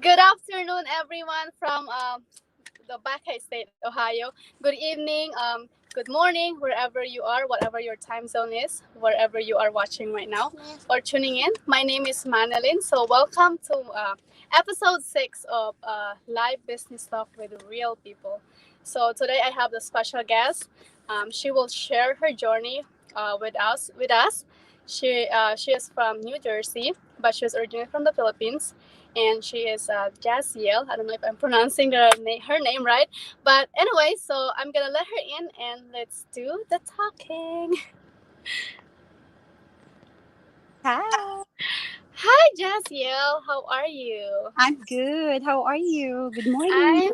Good afternoon, everyone from the Backay State, Ohio. Good evening, good morning, wherever you are, whatever your time zone is, wherever you are watching right now or tuning in. My name is Manalyn. So, welcome to episode 6 of Live Business Talk with Real People. So, today I have the special guest. She will share her journey with us. She is from New Jersey, but she was originally from the Philippines, and she is Jazziel. I don't know if I'm pronouncing her name right, but anyway, so I'm gonna let her in and let's do the talking. Hi, Hi, Jazziel. How are you? I'm good. How are you? Good morning.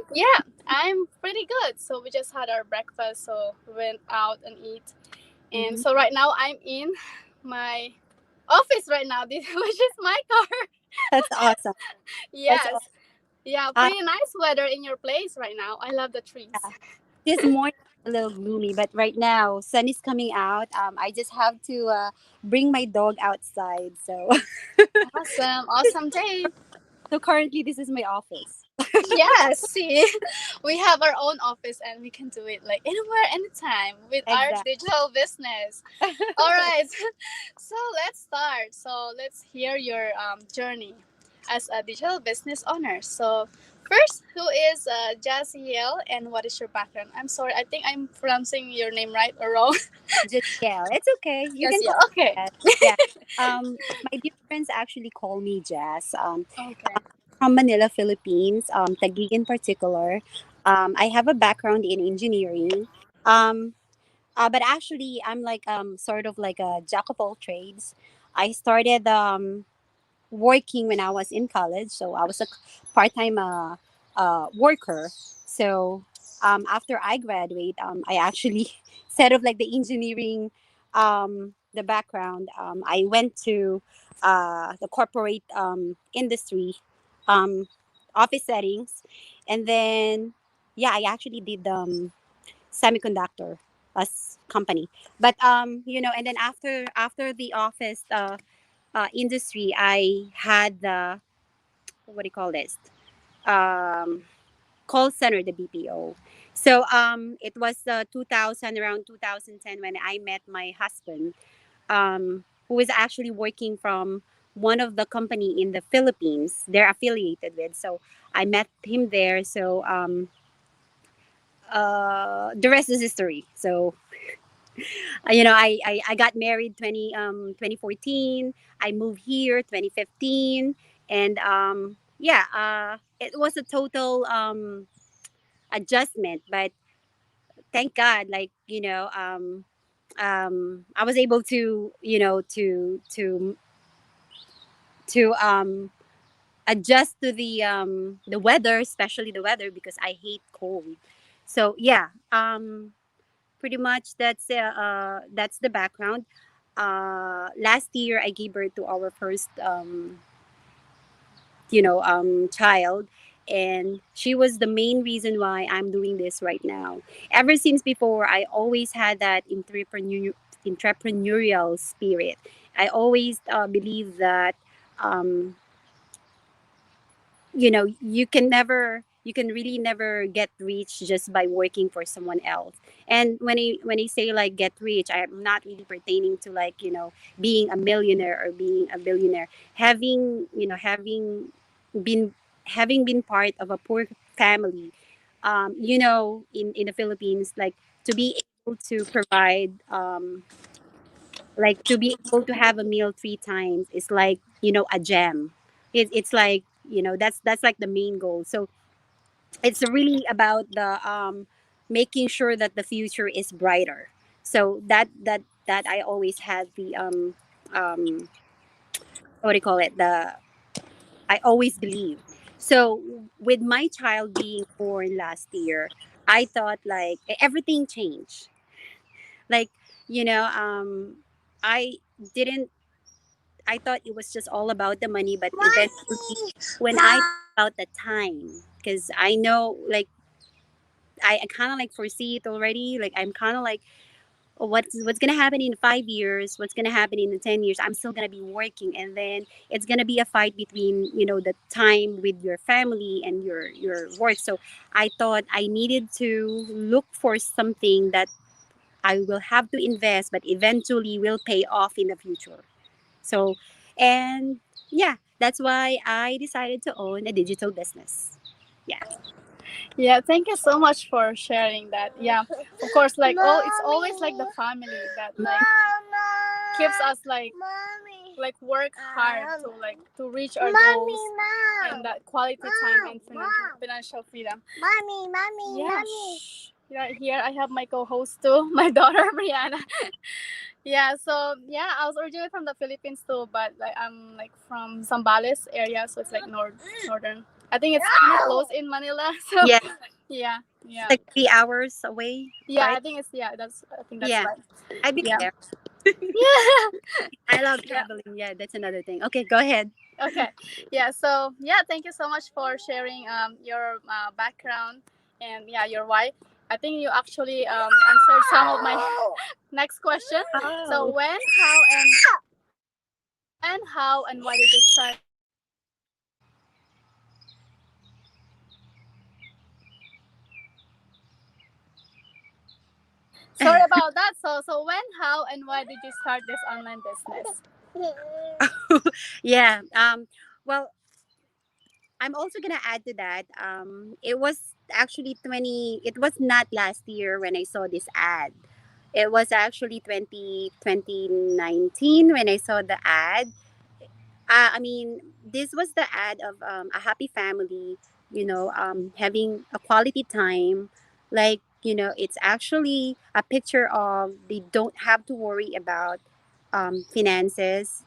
I'm pretty good. So we just had our breakfast, so we went out and eat, and Hmm. so right now I'm in my office right now, which is my car. That's awesome. That's awesome. Yes, yeah, Uh, pretty nice weather in your place right now. I love the trees. yeah. This morning a little gloomy, but right now sun is coming out. I just have to bring my dog outside. So, Awesome, awesome day. so currently this is my office. Yes, see, we have our own office and we can do it like anywhere, anytime with our Exactly. digital business. All right, so let's start. So let's hear your journey as a digital business owner. So first, who is Jazziel and what is your background? I'm sorry, I think I'm pronouncing your name right or wrong. Jazziel. It's okay. You can Jazziel. call me Okay. Jazz. Yeah. My dear friends actually call me Jazz. Okay. From Manila, Philippines. Taguig in particular. I have a background in engineering. Um, but actually, I'm like sort of like a jack of all trades. I started working when I was in college, so I was a part time worker. So after I graduate, I actually set up like the engineering, the background. I went to the corporate industry, um, office settings, and then yeah, I actually did semiconductor as company. But and then after the office industry, I had the what do you call this? Um, Call center, the BPO. So it was 2000 around 2010 when I met my husband, who is actually working from one of the company in the Philippines. They're affiliated with. So I met him there. So the rest is history. So I got married 2014. I moved here 2015, and it was a total adjustment, but thank God, like I was able to adjust to the weather, especially the weather, because I hate cold. So yeah, pretty much that's the background. Last year I gave birth to our first child, and she was the main reason why I'm doing this right now. Ever since before, I always had that entrepreneurial spirit. I always believe that um, you can really never get rich just by working for someone else. And when I say like get rich, I'm not really pertaining to like being a millionaire or being a billionaire. Been having been part of a poor family, in the Philippines, like to be able to provide, like to be able to have a meal 3 times is like a gem. It's like that's like the main goal. So it's really about the making sure that the future is brighter. So that I always had the um what do you call it, the I always believe. So with my child being born last year, I thought like everything changed. Like, you know, I didn't I thought it was just all about the money, but eventually when I about the time, because I know like I kind of like foresee it already. Like I'm kind of like what's gonna happen in 5 years, what's gonna happen in the 10 years. I'm still gonna be working, and then it's gonna be a fight between the time with your family and your work. So I thought I needed to look for something that I will have to invest, but eventually will pay off in the future. So, and yeah, that's why I decided to own a digital business. Yeah. Yeah, thank you so much for sharing that. Yeah, of course, like oh, it's always like the family that like keeps us like work hard to like to reach our goals and that quality time and financial freedom. Yeah, shh. Right here I have my co-host too, my daughter Brianna. Yeah, so yeah, I was originally from the Philippines too, but like I'm like from Zambales area, so it's like northern. I think it's kind of close in Manila. So Yeah. yeah, It's yeah, like 3 hours away, yeah. right? I think it's yeah. I think that's Yeah. right. I've been Yeah, there. yeah, I love yeah. traveling. Yeah, that's another thing. Okay, go ahead. Okay, yeah. So yeah, thank you so much for sharing your background and yeah your why. I think you actually answered some of my next question. So Oh. when, how, and why did you start? Sorry about that. So when, how, and why did you start this online business? Yeah. Well, I'm also gonna add to that. It was actually 20. It was not last year when I saw this ad. It was actually 2019 when I saw the ad. I mean, this was the ad of a happy family, having a quality time. Like, it's actually a picture of they don't have to worry about finances.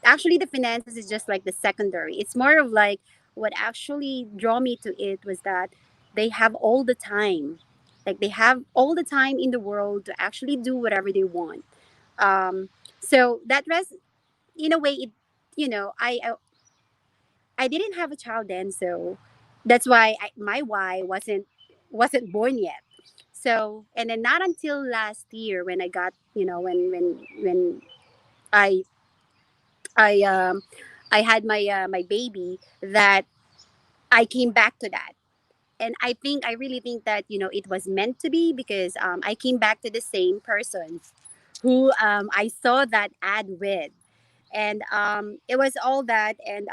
Actually, the finances is just like the secondary. It's more of like what actually drew me to it was that they have all the time. Like, they have all the time in the world to actually do whatever they want. So that was, in a way, I didn't have a child then, so that's why my why wasn't born yet. So, and then not until last year when I got, when I I I had my baby, that I came back to that. And I really think that it was meant to be, because I came back to the same person who I saw that ad with, and it was all that, and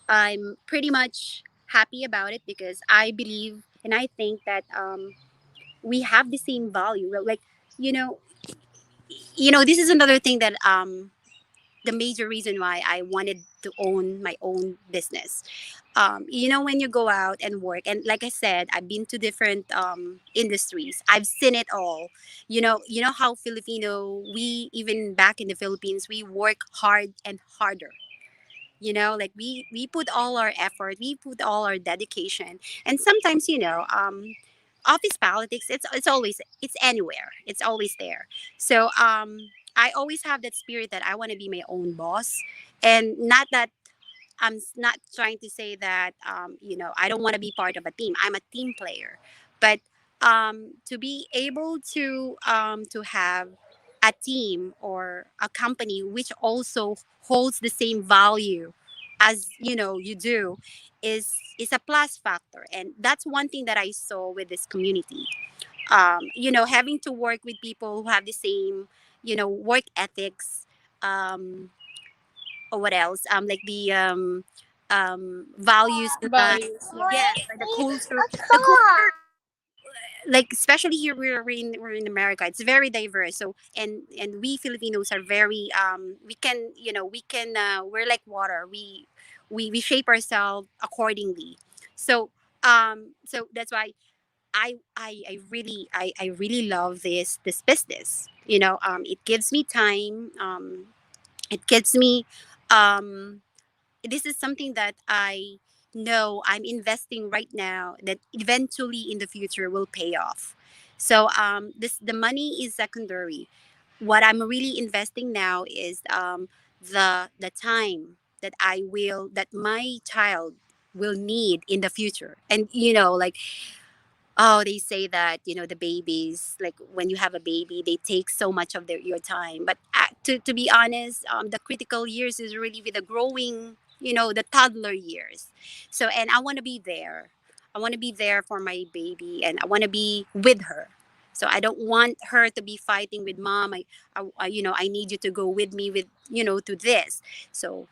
I'm pretty much happy about it, because I believe and I think that we have the same value. Well, like, you know, this is another thing that the major reason why I wanted to own my own business. When you go out and work, and like I said, I've been to different industries. I've seen it all. You know how Filipino, we, even back in the Philippines, we work hard and harder. Like, we put all our effort, we put all our dedication, and sometimes, office politics, it's always, it's anywhere, it's always there. So I always have that spirit that I want to be my own boss. And not that not trying to say that I don't want to be part of a team. I'm a team player, but to be able to have a team or a company which also holds the same value as you do is a plus factor. And that's one thing that I saw with this community. Having to work with people who have the same work ethics, um, or what else, like the values nila. Values. Yeah, like the culture, like, especially here, we're in America. It's very diverse. So, and we Filipinos are very we're like water. We shape ourselves accordingly. So so that's why I really love this business. It gives me time. It gives me um this is something that I know I'm investing right now, that eventually in the future will pay off. So the money is secondary. What I'm really investing now is the time that my child will need in the future. And like, Oh, they say that, the babies, like when you have a baby, they take so much of your time. But to be honest, the critical years is really with the growing, the toddler years. So, and I want to be there. I want to be there for my baby, and I want to be with her. So I don't want her to be fighting with mom. I need you to go with me with, to this. So,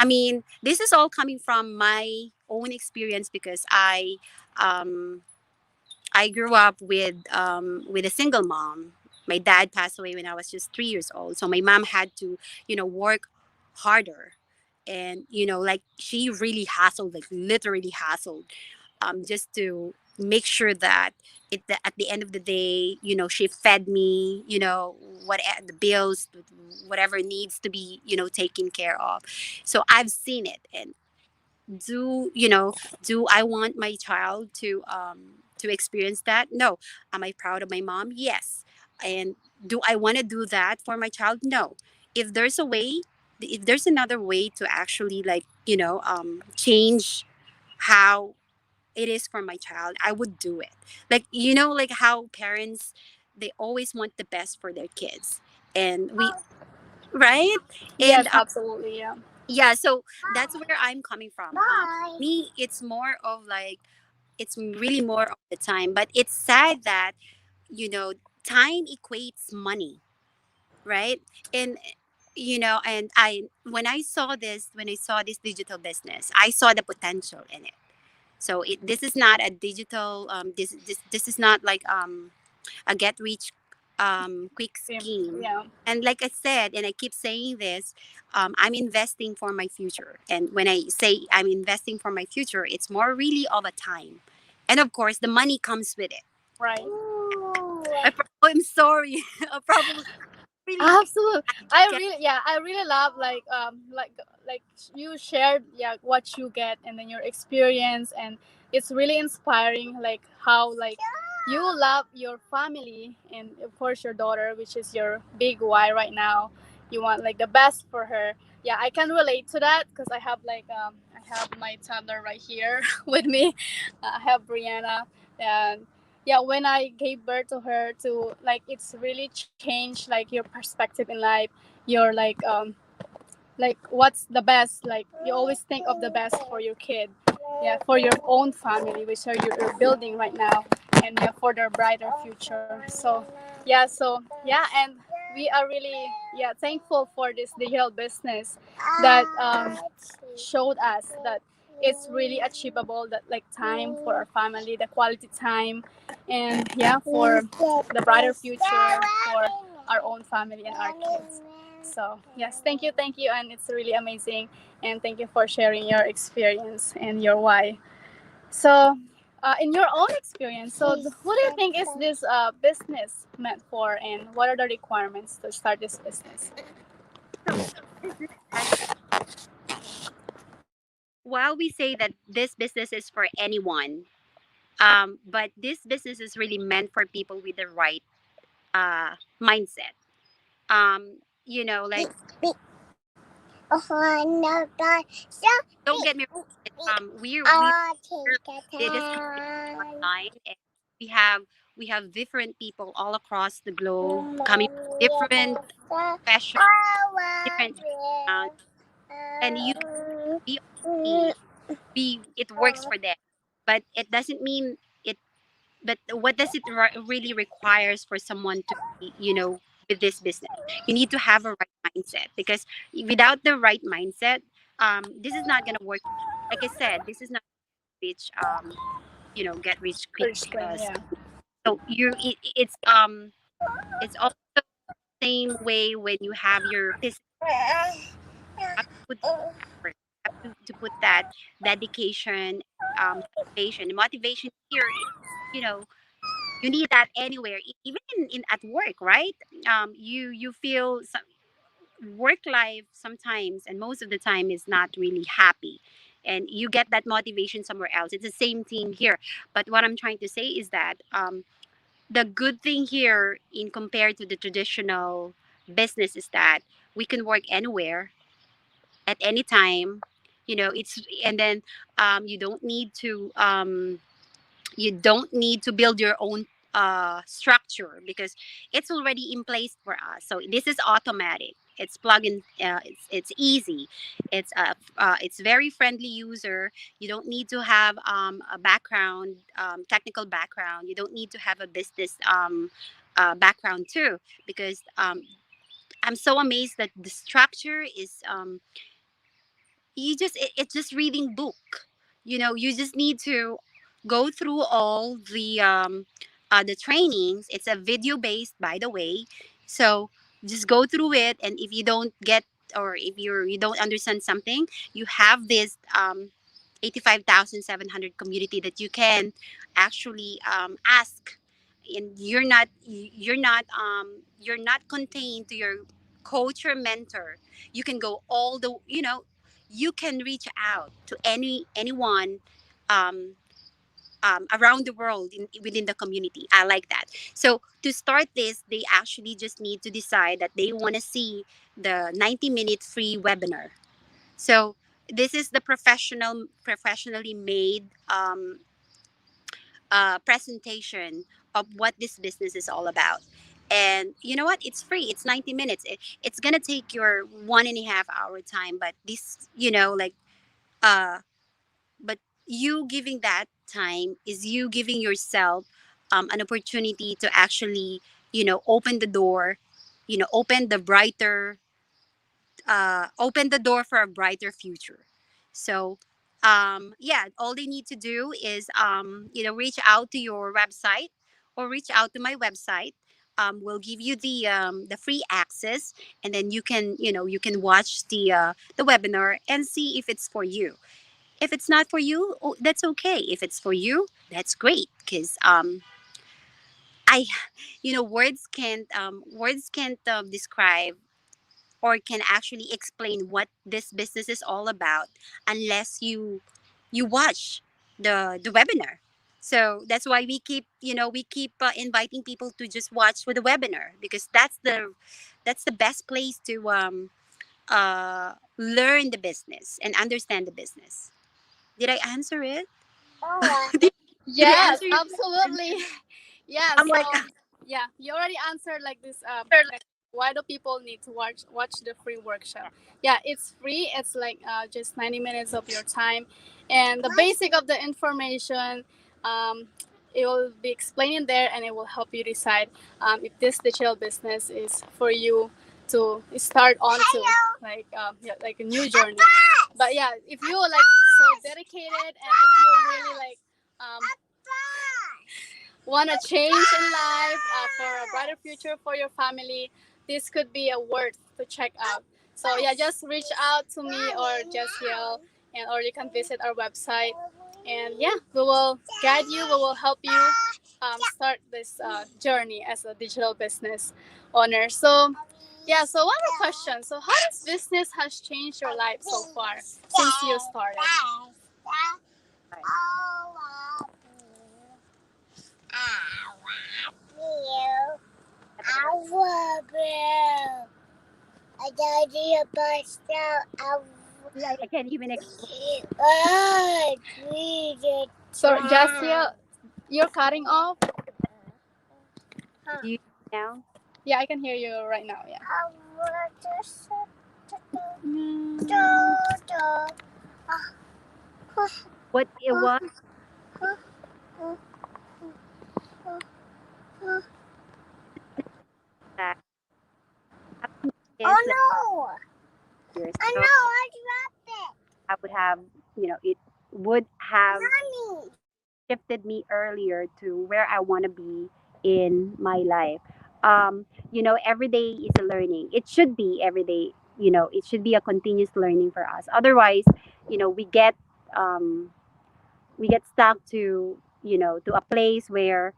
I mean, this is all coming from my own experience because um, I grew up with a single mom. My dad passed away when I was just 3 years old, so my mom had to, work harder, and like she really hassled, like literally hassled, just to make sure that at the end of the day, she fed me, what the bills, whatever needs to be, taken care of. So I've seen it, and do you know do I want my child to experience that? No. Am I proud of my mom? Yes. And do I want to do that for my child? No. If there's a way, if there's another way to actually, like, change how it is for my child, I would do it. Like, like how parents, they always want the best for their kids, and we, right? Yes, And absolutely. Yeah. yeah, so that's where I'm coming from. Me, it's more of like, it's really more of the time, but it's sad that, you know time equates money, right? And and when I saw this digital business, I saw the potential in it. So this is not a digital, this is not like a get rich quick Same. scheme. Yeah. And like I said, and I keep saying this, I'm investing for my future. And when I say I'm investing for my future, it's more really of a time. And of course, the money comes with it. Right. I'm sorry. I probably really Absolutely. get. I really love like you shared, yeah, what you get and then your experience, and it's really inspiring, like how like you love your family and of course your daughter, which is your big why right now. You want like the best for her. Yeah, I can relate to that because I have my toddler right here with me. I have Brianna, and yeah, when I gave birth to her, to like it's really changed like your perspective in life. You're like what's the best, like you always think of the best for your kid, yeah, for your own family, which are you're building right now, and yeah, for their brighter future. So and we are really, yeah, thankful for this digital business that showed us that it's really achievable, that like time for our family, the quality time, and yeah, for the brighter future for our own family and our kids. So yes, thank you, and it's really amazing, and thank you for sharing your experience and your why. So, in your own experience, so who do you think is this business meant for, and what are the requirements to start this business? So while we say that this business is for anyone, but this business is really meant for people with the right mindset. Like, don't get me wrong. We're this company online, and we have we have different people all across the globe coming from different professions, different backgrounds, and we see it works for them, but it doesn't mean it. But what does it really requires for someone to be, with this business? You need to have a right mindset, because without the right mindset, this is not gonna work. Like I said, this is not rich, get rich quick. First claim, yeah. So it's also the same way when you have your physical. You have to put effort. You have to put that dedication, motivation. The motivation here is, you know, you need that anywhere, even in at work, right? You feel some work life sometimes, and most of the time, is not really happy, and you get that motivation somewhere else. It's the same thing here. But what I'm trying to say is that, the good thing here, in compared to the traditional business, is that we can work anywhere at any time. It's, and then, you don't need to, You don't need to build your own structure because it's already in place for us. So this is automatic. It's plug in. It's easy. It's very friendly user. You don't need to have a background, technical background. You don't need to have a business background too, because I'm so amazed that the structure is it's just reading book. You just need to go through all the trainings. It's a video based, by the way. So just go through it, and if you don't get, or if you don't understand something, you have this 85,700 community that you can actually ask. And you're not contained to your coach or mentor. You can go all the you can reach out to anyone um, around the world within the community. I like that. So to start this, they actually just need to decide that they want to see the 90-minute free webinar. So this is the professionally made presentation of what this business is all about. And you know what? It's free. It's 90 minutes. It's gonna take your 1.5 hour time, but this, uh, but you giving that time is you giving yourself an opportunity to actually, open the door, open the brighter open the door for a brighter future. So, yeah, all they need to do is, reach out to your website or reach out to my website. We'll give you the free access, and then you can watch the webinar and see if it's for you. If it's not for you, oh, that's okay. If it's for you, that's great because I, words can't describe or can actually explain what this business is all about unless you watch the webinar. So that's why we keep inviting people to just watch for the webinar, because that's the best place to learn the business and understand the business. Did I answer it? Did I Yes, answer your question? absolutely. Yeah, I'm so like, yeah, you already answered like this. Like, why do people need to watch the free workshop? Yeah, it's free. It's like just 90 minutes of your time, and the basic of the information. Um, it will be explaining there, and it will help you decide if this digital business is for you to start onto, like yeah, like a new journey. But yeah, if you like so dedicated, and if you really like want to change in life for a brighter future for your family, this could be a worth to check out. So yeah, just reach out to me or Jazziel, and or you can visit our website, and yeah, we will guide you. We will help you start this journey as a digital business owner. So yeah, so one more question. So how does business has changed your life so far since you started? I can't even explain. So Jazziel, you're cutting off. Do you now? Yeah, I can hear you right now. Yeah. What it was that is like years. So I would have, it would have shifted me earlier to where I want to be in my life. Every day is a learning. It should be every day. It should be a continuous learning for us. Otherwise, you know, we get um, we get stuck to a place where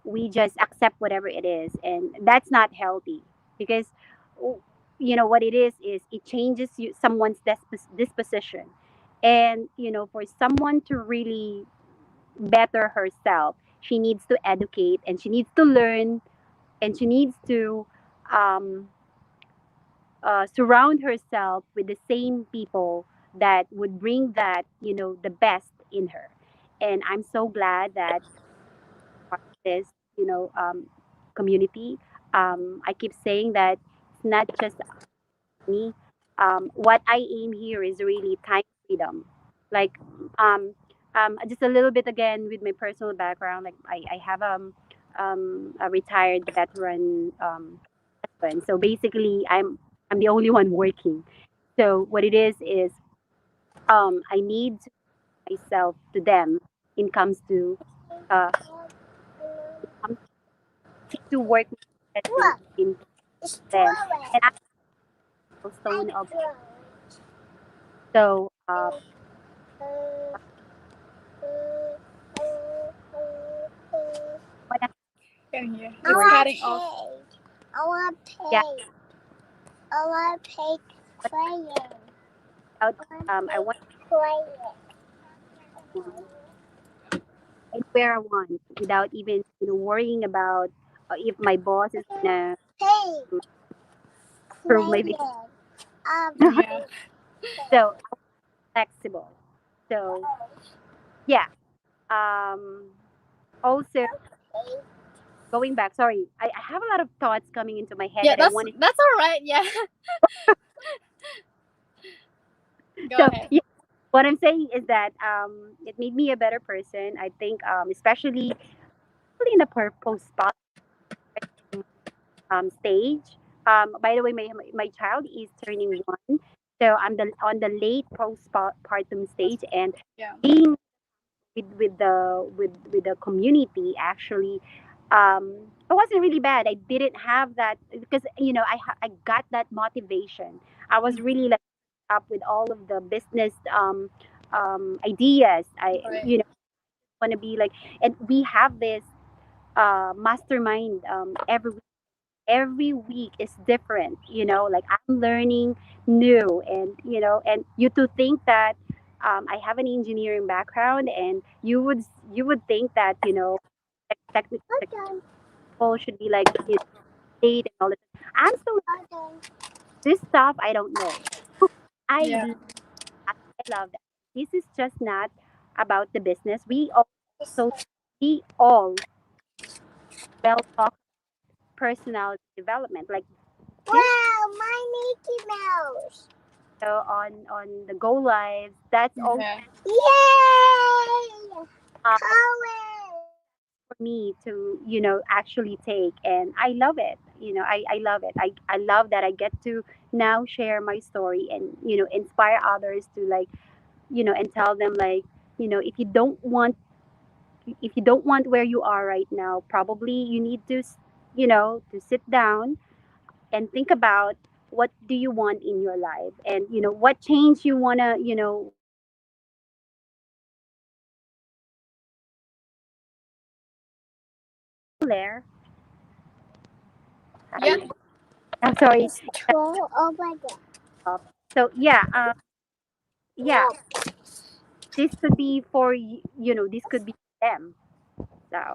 we just accept whatever it is, and that's not healthy because what it is it changes someone's disposition. And for someone to really better herself, she needs to educate, and she needs to learn, and she needs to um, surround herself with the same people that would bring that the best in her. And I'm so glad that part of this, community. I keep saying that it's not just me. What I aim here is really time freedom. Like, just a little bit again with my personal background. Like, I have a retired veteran husband. So basically, I'm the only one working. So what it is I need myself to them in comes to uh comes to work my schedule in them, and I'm a milestone of so what Can hear. I It's want cutting off. I want yeah pay. I want pay what playing. about I want I pay want playing. to anywhere I want without even worrying about if my boss is gonna Pay approve my playing. Yeah. so I'm flexible. So yeah. Also going back, sorry, I have a lot of thoughts coming into my head Yeah, that I wanted. that's all right. Yeah. Go So ahead. yeah, what I'm saying is that it made me a better person. I think especially in the postpartum stage. By the way, my child is turning 1, so I'm on the late postpartum stage, and Yeah. being with the community actually, it wasn't really bad. I didn't have that because I got that motivation. I was Mhm. really like up with all of the business ideas. I Right. want to be like, and we have this mastermind every week is different, like I'm learning new, and and you to think that I have an engineering background, and you would think that technical people should be like state and all that. I'm still this stuff I don't know. I Yeah. I love that. This is just not about the business. We all well talk personality development, like this. Wow, my Mickey Mouse. On the Go Lives. That's also Yeah. Yay! uh, Colors. for me to actually take, and I love it. I love it. I love that I get to now share my story and inspire others to like and tell them like if you don't want where you are right now, probably you need to to sit down and think about what do you want in your life, and what change you want to there. Yeah. I'm sorry. It's 12. Oh my god. So yeah, yeah, this could be for this could be them. So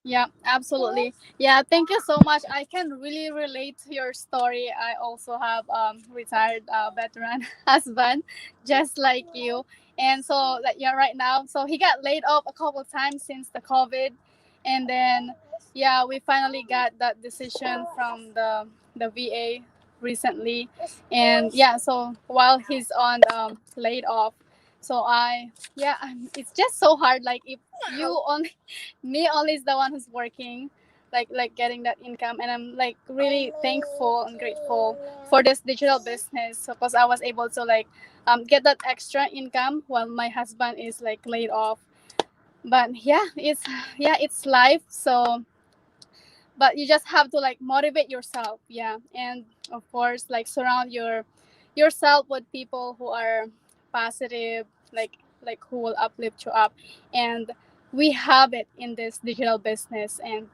Yeah, absolutely. Yeah, thank you so much. I can really relate to your story. I also have retired veteran husband, just like you. And so like yeah, right now, so he got laid off a couple times since the COVID, and then yeah, we finally got that decision from the VA recently, and yeah, so while he's on laid off, so it's just so hard. Like if you only me only is the one who's working, like getting that income, and I'm like really thankful and grateful for this digital business because I was able to like get that extra income while my husband is like laid off. But it's life. So but you just have to like motivate yourself, yeah, and of course like surround yourself with people who are positive, like who will uplift you up. And we have it in this digital business, and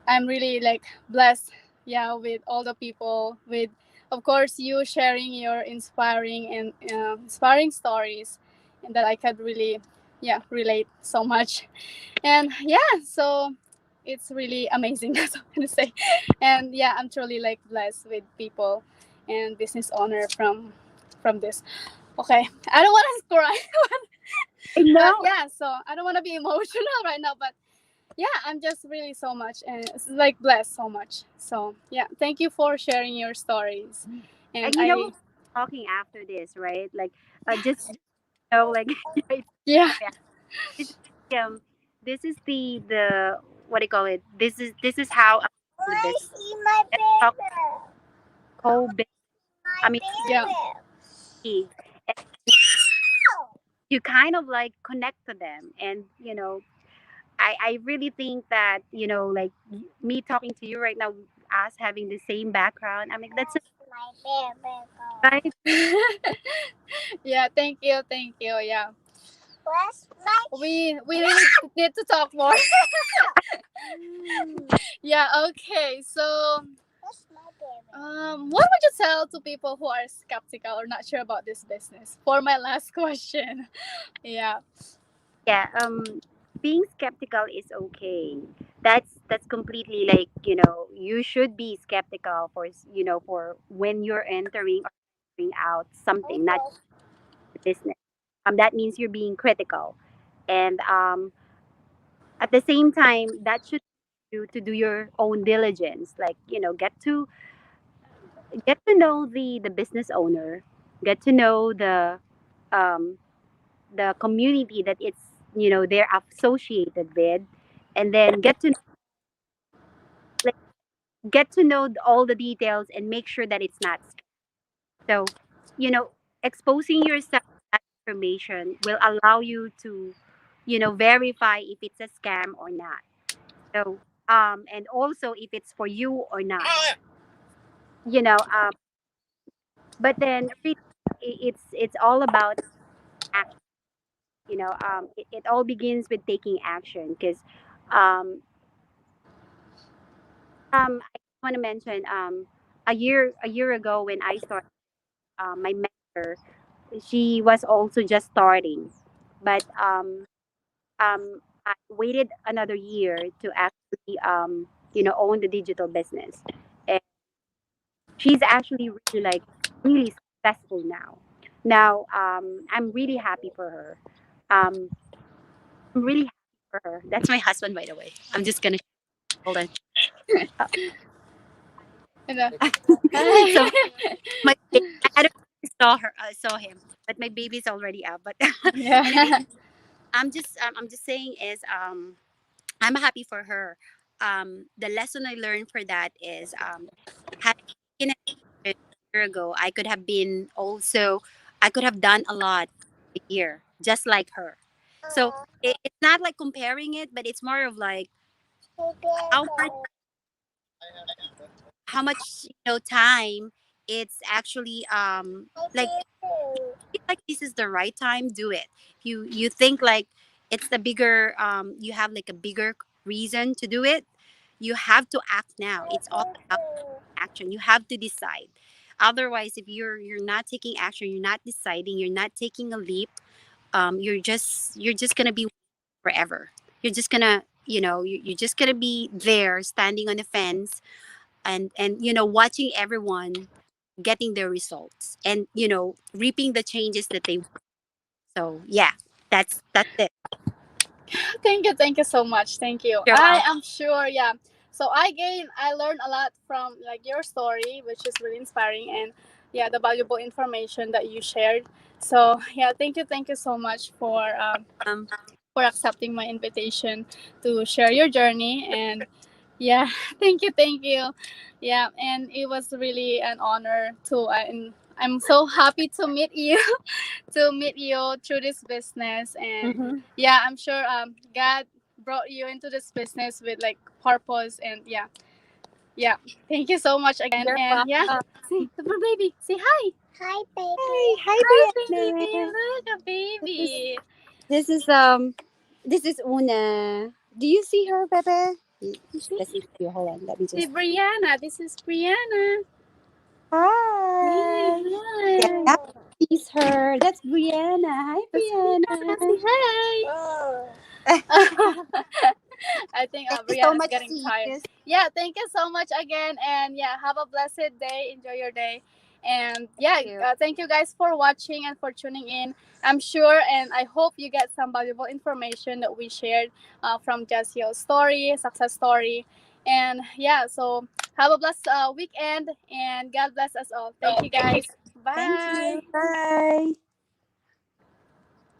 I'm really like blessed, yeah, with all the people, with of course you sharing your inspiring and inspiring stories, and that I could really relate so much. And yeah, so it's really amazing. That's what I'm gonna say. And yeah, I'm truly like blessed with people and business owner from this. Okay, I don't want to cry. I But know. yeah, so I don't want to be emotional right now, but yeah, I'm just really so much and it's like blessed so much. So yeah, thank you for sharing your stories. And And you know, we'll I be talking after this, right? Like, just you know, like, it's, yeah. yeah, this is this is the what do you call it? This is how the business. Where's my Let's talk baby? co My I mean, Yeah. baby. and you kind of like connect to them, and I really think that like me talking to you right now, us having the same background. I mean, that's Where's my baby right. go? Yeah, thank you, thank you. Yeah. Where's my We really need to talk more. Yeah, okay. So Where's my baby? what would you tell to people who are skeptical or not sure about this business? For my last question. Yeah. Yeah, being skeptical is okay. That's completely like, you should be skeptical for for when you're entering or figuring out something, not Okay. the business. That means you're being critical, and at the same time, that should you to do your own diligence, like get to know the business owner, get to know um the community that it's they're associated with, and then like get to know all the details and make sure that it's not so exposing yourself to that information will allow you to verify if it's a scam or not. So and also if it's for you or not, you know um but then really, it's all about action. It all begins with taking action, because um I want to mention, a year ago when I started, my mentor, she was also just starting, but I waited another year to actually own the digital business, and she's actually really like really successful now. Now I'm really happy for her. Um, I'm really happy for her. That's my husband, by the way. I'm just gonna hold on. Uh, And, so hi. I don't know if you saw him, but my baby's already out. But anyway, Yeah. I'm just saying is I'm happy for her. The lesson I learned for that is, had I taken it a year ago, I could have done a lot a year, just like her. So it's not like comparing it, but it's more of like My how much baby. time it's actually My like baby. feel like this is the right time, do it. If you think like it's the bigger, you have like a bigger reason to do it, you have to act now. My It's all about baby. action. You have to decide. Otherwise, if you're not taking action, you're not deciding, you're not taking a leap, you're just gonna be forever. You're just gonna you're just gonna be there standing on the fence, and watching everyone getting their results, and reaping the changes that they. So yeah, that's it. Thank you so much. Thank you. You're I welcome. am sure, yeah. So I learned a lot from like your story, which is really inspiring, and yeah, the valuable information that you shared. So yeah, thank you so much Um, for accepting my invitation to share your journey. And yeah, thank you. Yeah, and it was really an honor to, and I'm so happy to meet you, to meet you through this business. And mhm. yeah, I'm sure God brought you into this business with like purpose. And yeah, yeah, thank you so much again. You're And yeah, welcome. see the baby, say hi. Hi, Hi, baby. hi, Hi baby, Brianna. look a This is baby. this is this is Una. Do you see her, Pepe? You see, Let's see you. Hold on. Let me see just. Brianna, this is Brianna. Hey, Hi. Yeah, hi. that is her. That's Brianna. Hi, That's Brianna, Brianna. say hi. Oh. I think Thank you so Brianna's much, getting tired. sis. Yeah, thank you so much again. And yeah, have a blessed day. Enjoy your day. And yeah, you. thank you guys for watching and for tuning in. I'm sure and I hope you get some valuable information that we shared from Jazziel's story, success story. And yeah, so have a blessed weekend and God bless us all. Thank you guys. Thank Bye. you. Bye.